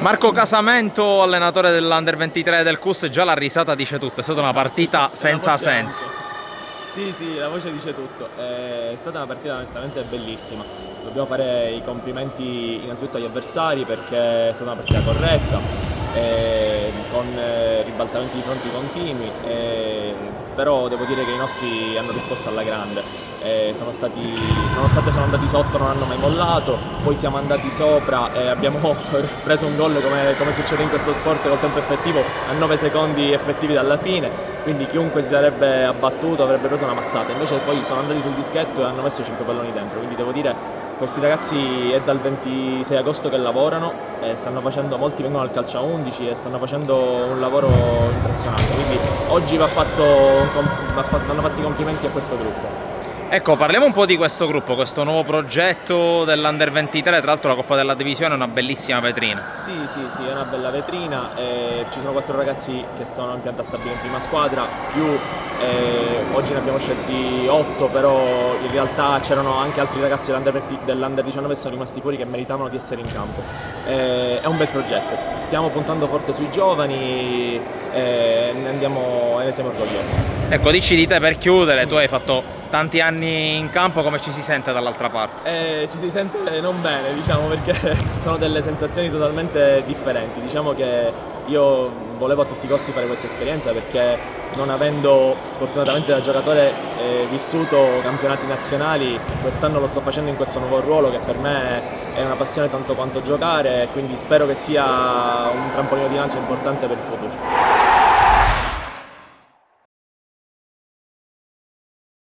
Marco Casamento, allenatore dell'Under 23 del CUS, già la risata dice tutto, è stata una partita senza senso. Sì, la voce dice tutto. È stata una partita onestamente bellissima. Dobbiamo fare i complimenti innanzitutto agli avversari perché è stata una partita corretta, con ribaltamenti di fronti continui, però devo dire che i nostri hanno risposto alla grande. Nonostante siamo andati sotto, non hanno mai mollato, poi siamo andati sopra e abbiamo preso un gol come succede in questo sport col tempo effettivo a 9 secondi effettivi dalla fine, quindi chiunque si sarebbe abbattuto avrebbe preso una mazzata. Invece poi sono andati sul dischetto e hanno messo 5 palloni dentro, quindi devo dire questi ragazzi è dal 26 agosto che lavorano e molti vengono al calcio a 11 e stanno facendo un lavoro impressionante, quindi oggi vanno fatti i complimenti a questo gruppo. Ecco, parliamo un po' di questo gruppo, questo nuovo progetto dell'Under 23, tra l'altro la Coppa della Divisione è una bellissima vetrina. Sì, è una bella vetrina, ci sono 4 ragazzi che sono in pianta stabile in prima squadra, oggi ne abbiamo scelti 8, però in realtà c'erano anche altri ragazzi dell'Under 19 che sono rimasti fuori che meritavano di essere in campo. È un bel progetto, stiamo puntando forte sui giovani e ne siamo orgogliosi. Ecco, dici di te per chiudere, tu hai fatto tanti anni in campo, come ci si sente dall'altra parte? Ci si sente non bene, diciamo, perché sono delle sensazioni totalmente differenti. Diciamo che io volevo a tutti i costi fare questa esperienza perché non avendo sfortunatamente da giocatore vissuto campionati nazionali, quest'anno lo sto facendo in questo nuovo ruolo che per me è una passione tanto quanto giocare, quindi spero che sia un trampolino di lancio importante per il futuro.